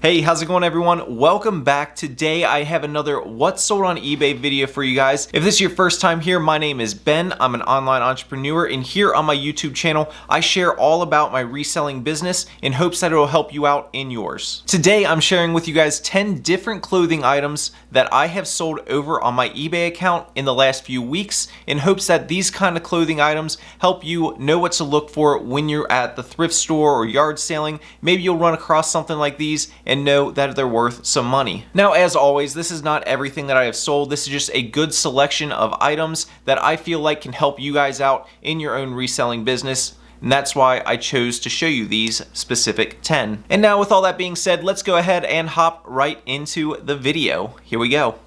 Hey, how's it going everyone? Welcome back. Today I have another What's Sold on eBay video for you guys. If this is your first time here, my name is Ben. I'm an online entrepreneur, and here on my YouTube channel, I share all about my reselling business in hopes that it will help you out in yours. Today I'm sharing with you guys 10 different clothing items that I have sold over on my eBay account in the last few weeks in hopes that these kind of clothing items help you know what to look for when you're at the thrift store or yard selling. Maybe you'll run across something like these and know that they're worth some money. Now, as always, this is not everything that I have sold. This is just a good selection of items that I feel like can help you guys out in your own reselling business. And that's why I chose to show you these specific 10. And now with all that being said, let's go ahead and hop right into the video. Here we go.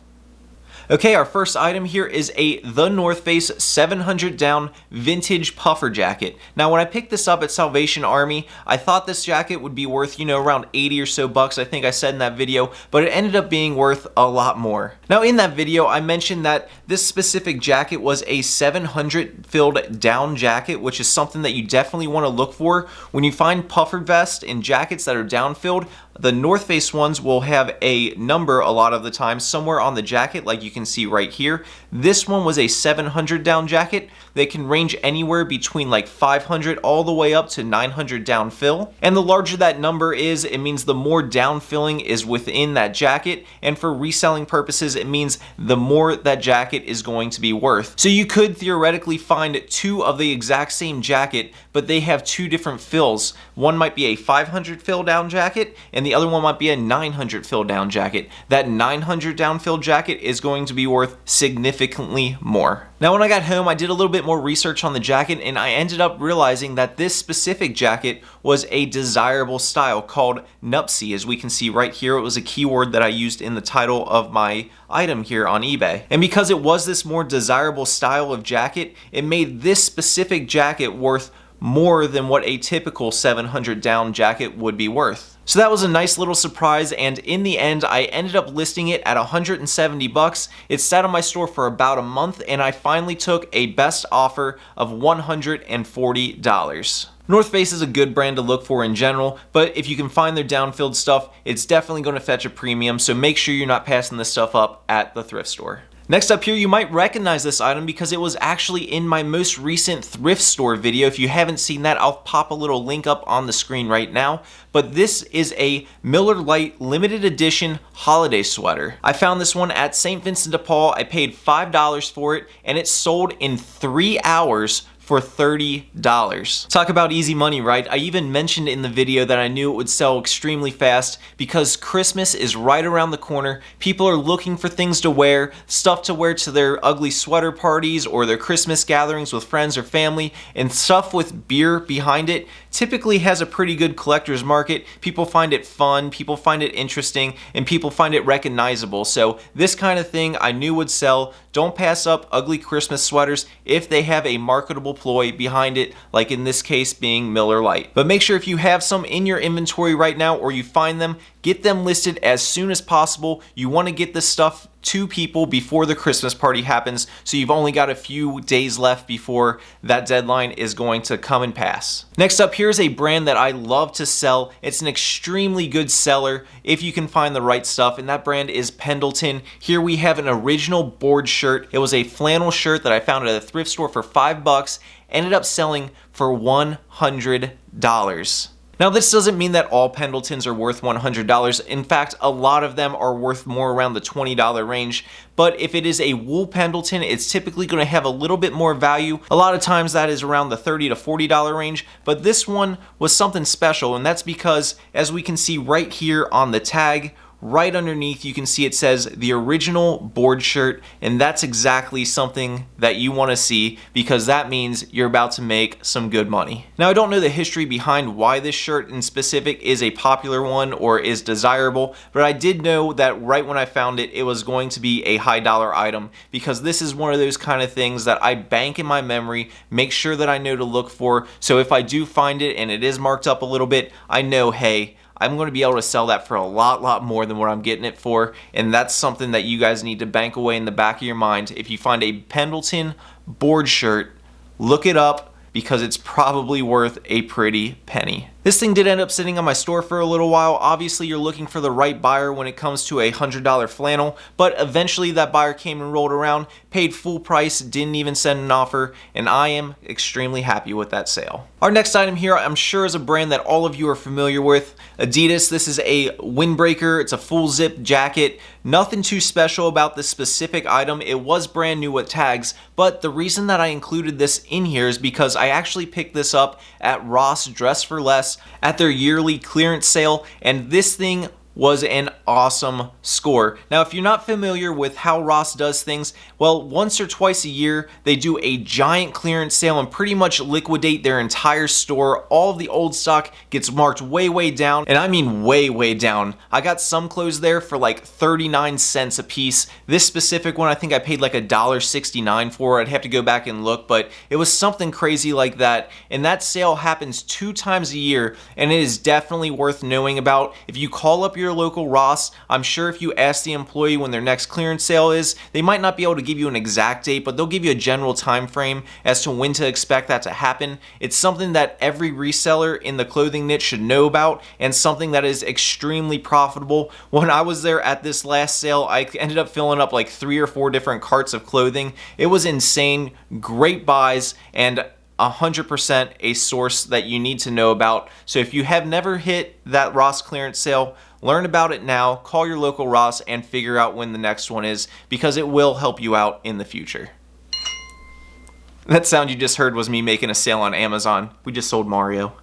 Okay, our first item here is The North Face 700 down vintage puffer jacket. Now, when I picked this up at Salvation Army, I thought this jacket would be worth, around 80 or so bucks, I think I said in that video, but it ended up being worth a lot more. Now, in that video, I mentioned that this specific jacket was a 700 filled down jacket, which is something that you definitely want to look for. When you find puffer vests and jackets that are down filled, the North Face ones will have a number a lot of the time somewhere on the jacket, like you can see right here. This one was a 700 down jacket. They can range anywhere between like 500 all the way up to 900 down fill. And the larger that number is, it means the more down filling is within that jacket. And for reselling purposes, it means the more that jacket is going to be worth. So you could theoretically find two of the exact same jacket, but they have two different fills. One might be a 500 fill down jacket, and the other one might be a 900 fill down jacket. That 900 down fill jacket is going to be worth significantly more. Now, when I got home, I did a little bit more research on the jacket, and I ended up realizing that this specific jacket was a desirable style called nupsy. As we can see right here, it was a keyword that I used in the title of my item here on eBay. And because it was this more desirable style of jacket, it made this specific jacket worth more than what a typical 700 down jacket would be worth. So that was a nice little surprise, and in the end I ended up listing it at 170 bucks. It sat on my store for about a month, and I finally took a best offer of $140. North Face is a good brand to look for in general, but if you can find their down-filled stuff, it's definitely going to fetch a premium, so make sure you're not passing this stuff up at the thrift store. Next up here, you might recognize this item because it was actually in my most recent thrift store video. If you haven't seen that, I'll pop a little link up on the screen right now. But this is a Miller Lite limited edition holiday sweater. I found this one at St. Vincent de Paul. I paid $5 for it, and it sold in 3 hours for $30. Talk about easy money, right? I even mentioned in the video that I knew it would sell extremely fast because Christmas is right around the corner. People are looking for things to wear, stuff to wear to their ugly sweater parties or their Christmas gatherings with friends or family, and stuff with beer behind it typically has a pretty good collector's market. People find it fun, people find it interesting, and people find it recognizable. So this kind of thing I knew would sell. Don't pass up ugly Christmas sweaters if they have a marketable ploy behind it, like in this case being Miller Lite. But make sure if you have some in your inventory right now or you find them, get them listed as soon as possible. You want to get this stuff to people before the Christmas party happens, so you've only got a few days left before that deadline is going to come and pass. Next up, here's a brand that I love to sell. It's an extremely good seller if you can find the right stuff, and that brand is Pendleton. Here we have an original board shirt. It was a flannel shirt that I found at a thrift store for $5, ended up selling for $100. Now, this doesn't mean that all Pendletons are worth $100. In fact, a lot of them are worth more around the $20 range. But if it is a wool Pendleton, it's typically going to have a little bit more value. A lot of times that is around the $30 to $40 range. But this one was something special, and that's because, as we can see right here on the tag, right underneath you can see it says the original board shirt, and that's exactly something that you want to see because that means you're about to make some good money. Now, I don't know the history behind why this shirt in specific is a popular one or is desirable, but I did know that right when I found it, it was going to be a high dollar item because this is one of those kind of things that I bank in my memory, make sure that I know to look for, so if I do find it and it is marked up a little bit, I know, hey, I'm going to be able to sell that for a lot more than what I'm getting it for, and that's something that you guys need to bank away in the back of your mind. If you find a Pendleton board shirt, look it up because it's probably worth a pretty penny. This thing did end up sitting on my store for a little while. Obviously, you're looking for the right buyer when it comes to a $100 flannel, but eventually that buyer came and rolled around, paid full price, didn't even send an offer, and I am extremely happy with that sale. Our next item here, I'm sure is a brand that all of you are familiar with. Adidas. This is a Windbreaker. It's a full zip jacket. Nothing too special about this specific item. It was brand new with tags, but the reason that I included this in here is because I actually picked this up at Ross Dress for Less at their yearly clearance sale, and this thing was an awesome score. Now, if you're not familiar with how Ross does things, well, once or twice a year, they do a giant clearance sale and pretty much liquidate their entire store. All of the old stock gets marked way, way down, and I mean way, way down. I got some clothes there for like 39 cents a piece. This specific one, I think I paid like $1.69 for. I'd have to go back and look, but it was something crazy like that, and that sale happens 2 times a year, and it is definitely worth knowing about. If you call up your local Ross, I'm sure if you ask the employee when their next clearance sale is, they might not be able to give you an exact date, but they'll give you a general time frame as to when to expect that to happen. It's something that every reseller in the clothing niche should know about, and something that is extremely profitable. When I was there at this last sale, I ended up filling up like 3 or 4 different carts of clothing. It was insane. Great buys, and 100% a source that you need to know about. So if you have never hit that Ross clearance sale, learn about it now, call your local Ross, and figure out when the next one is, because it will help you out in the future. That sound you just heard was me making a sale on Amazon. We just sold Mario.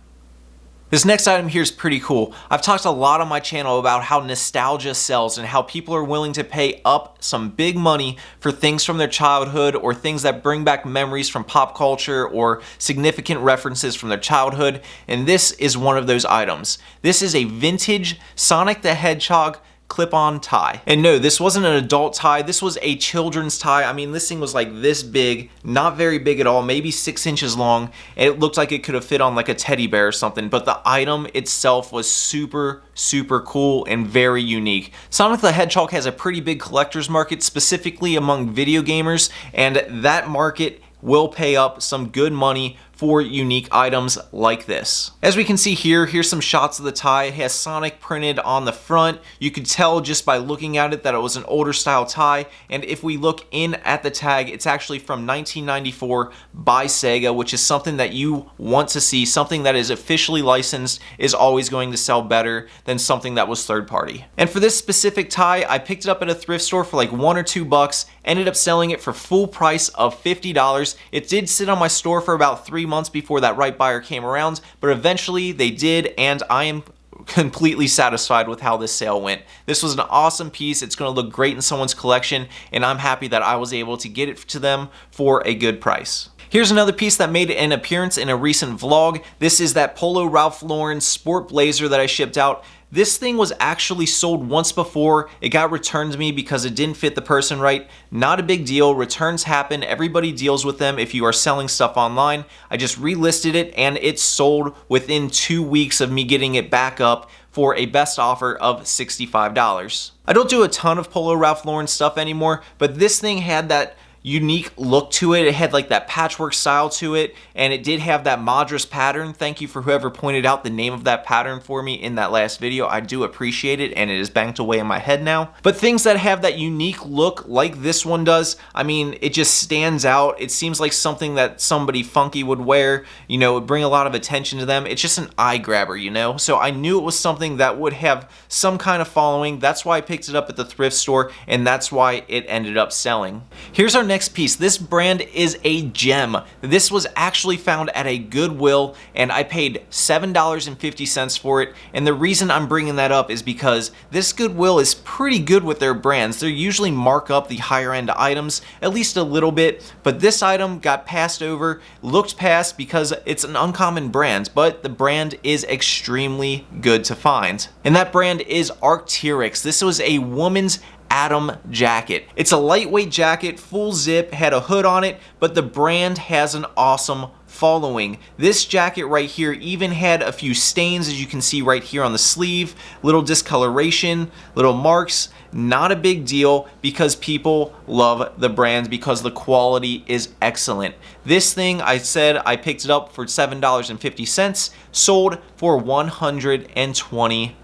This next item here is pretty cool. I've talked a lot on my channel about how nostalgia sells and how people are willing to pay up some big money for things from their childhood or things that bring back memories from pop culture or significant references from their childhood, and this is one of those items. This is a vintage Sonic the Hedgehog clip-on tie. And no, this wasn't an adult tie, this was a children's tie. I mean, this thing was like this big, not very big at all, maybe 6 inches long, and it looked like it could have fit on like a teddy bear or something, but the item itself was super, super cool and very unique. Sonic the Hedgehog has a pretty big collector's market, specifically among video gamers, and that market will pay up some good money for unique items like this. As we can see here, here's some shots of the tie. It has Sonic printed on the front. You could tell just by looking at it that it was an older style tie, and if we look in at the tag, it's actually from 1994 by Sega, which is something that you want to see. Something that is officially licensed is always going to sell better than something that was third party. And for this specific tie, I picked it up at a thrift store for like $1 or $2, ended up selling it for full price of $50. It did sit on my store for about 3 months before that right buyer came around, but eventually they did, and I am completely satisfied with how this sale went. This was an awesome piece. It's going to look great in someone's collection, and I'm happy that I was able to get it to them for a good price. Here's another piece that made an appearance in a recent vlog. This is that Polo Ralph Lauren sport blazer that I shipped out. This thing was actually sold once before. It got returned to me because it didn't fit the person right. Not a big deal. Returns happen. Everybody deals with them if you are selling stuff online. I just relisted it, and it sold within 2 weeks of me getting it back up for a best offer of $65. I don't do a ton of Polo Ralph Lauren stuff anymore, but this thing had that unique look to it. It had like that patchwork style to it, and it did have that Madras pattern. Thank you for whoever pointed out the name of that pattern for me in that last video. I do appreciate it, and it is banked away in my head now. But things that have that unique look like this one does, I mean, it just stands out. It seems like something that somebody funky would wear, you know, would bring a lot of attention to them. It's just an eye grabber, you know? So I knew it was something that would have some kind of following. That's why I picked it up at the thrift store, and that's why it ended up selling. Here's our next piece. This brand is a gem. This was actually found at a Goodwill, and I paid $7.50 for it, and the reason I'm bringing that up is because this Goodwill is pretty good with their brands. They usually mark up the higher end items at least a little bit, but this item got passed over, looked past because it's an uncommon brand, but the brand is extremely good to find. And that brand is Arcteryx. This was a woman's Atom jacket. It's a lightweight jacket, full zip, had a hood on it, but the brand has an awesome following. This jacket right here even had a few stains, as you can see right here on the sleeve, little discoloration, little marks. Not a big deal because people love the brand because the quality is excellent. This thing, I said I picked it up for $7.50, sold for $120.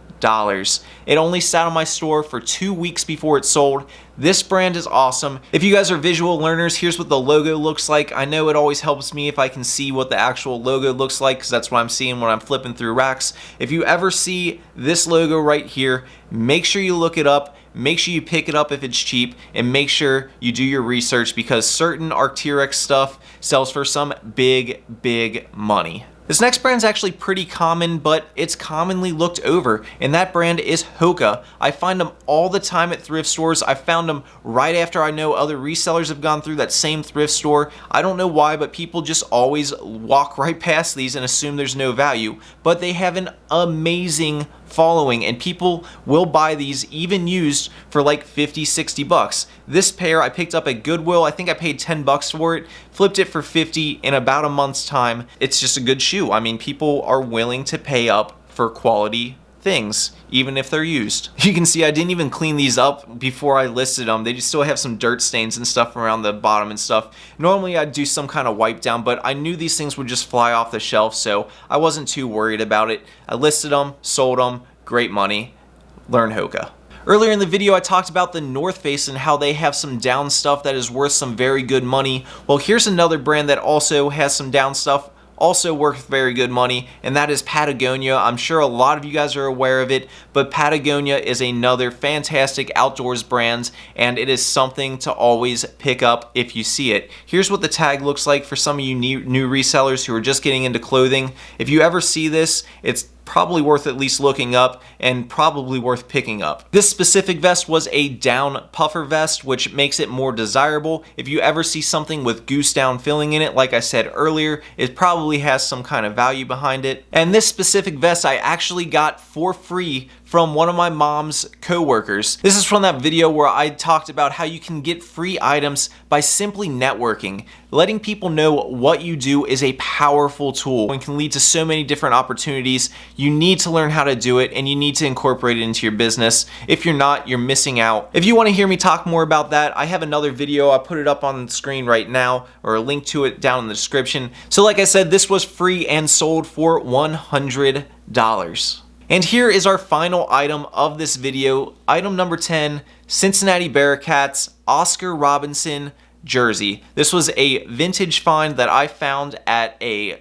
It only sat on my store for 2 weeks before it sold. This brand is awesome. If you guys are visual learners, here's what the logo looks like. I know it always helps me if I can see what the actual logo looks like because that's what I'm seeing when I'm flipping through racks. If you ever see this logo right here, make sure you look it up. Make sure you pick it up if it's cheap, and make sure you do your research because certain Arcteryx stuff sells for some big money. This next brand is actually pretty common, but it's commonly looked over, and that brand is HOKA. I find them all the time at thrift stores. I found them right after I know other resellers have gone through that same thrift store. I don't know why, but people just always walk right past these and assume there's no value, but they have an amazing following, and people will buy these even used for like 50, 60 bucks. This pair I picked up at Goodwill. I think I paid 10 bucks for it, flipped it for 50 in about a month's time. It's just a good shoe. I mean, people are willing to pay up for quality things, even if they're used. You can see I didn't even clean these up before I listed them. They just still have some dirt stains and stuff around the bottom and stuff. Normally I'd do some kind of wipe down, but I knew these things would just fly off the shelf, so I wasn't too worried about it. I listed them, sold them, great money. Learn HOKA. Earlier in the video I talked about the North Face and how they have some down stuff that is worth some very good money. Well, here's another brand that also has some down stuff, also worth very good money, and that is Patagonia. I'm sure a lot of you guys are aware of it, but Patagonia is another fantastic outdoors brand, and it is something to always pick up if you see it. Here's what the tag looks like for some of you new resellers who are just getting into clothing. If you ever see this, it's probably worth at least looking up and probably worth picking up. This specific vest was a down puffer vest, which makes it more desirable. If you ever see something with goose down filling in it, like I said earlier, it probably has some kind of value behind it. And this specific vest I actually got for free from one of my mom's co-workers. This is from that video where I talked about how you can get free items by simply networking. Letting people know what you do is a powerful tool and can lead to so many different opportunities. You need to learn how to do it, and you need to incorporate it into your business. If you're not, you're missing out. If you want to hear me talk more about that, I have another video. I put it up on the screen right now, or a link to it down in the description. So like I said, this was free and sold for $100. And here is our final item of this video. Item number 10, Cincinnati Bearcats Oscar Robinson jersey. This was a vintage find that I found at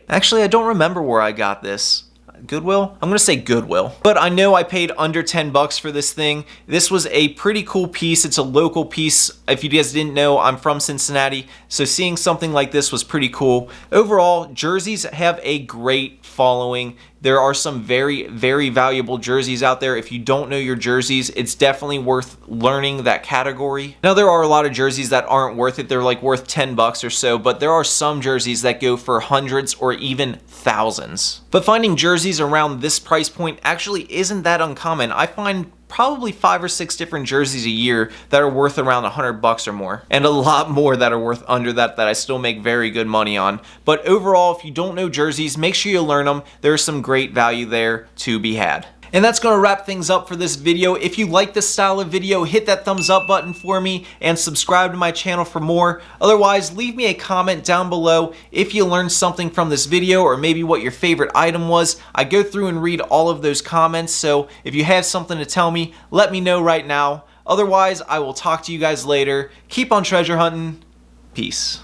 actually I don't remember where I got this. Goodwill? I'm gonna say Goodwill. But I know I paid under 10 bucks for this thing. This was a pretty cool piece. It's a local piece. If you guys didn't know, I'm from Cincinnati, so seeing something like this was pretty cool. Overall, jerseys have a great following. There are some very valuable jerseys out there. If you don't know your jerseys, it's definitely worth learning that category. Now, there are a lot of jerseys that aren't worth it. They're like worth 10 bucks or so, but there are some jerseys that go for hundreds or even thousands. But finding jerseys around this price point actually isn't that uncommon. I find probably 5 or 6 different jerseys a year that are worth around 100 bucks or more, and a lot more that are worth under that I still make very good money on. But overall, if you don't know jerseys, make sure you learn them. There's some great value there to be had. And that's going to wrap things up for this video. If you like this style of video, hit that thumbs up button for me and subscribe to my channel for more. Otherwise, leave me a comment down below if you learned something from this video or maybe what your favorite item was. I go through and read all of those comments, so if you have something to tell me, let me know right now. Otherwise, I will talk to you guys later. Keep on treasure hunting. Peace.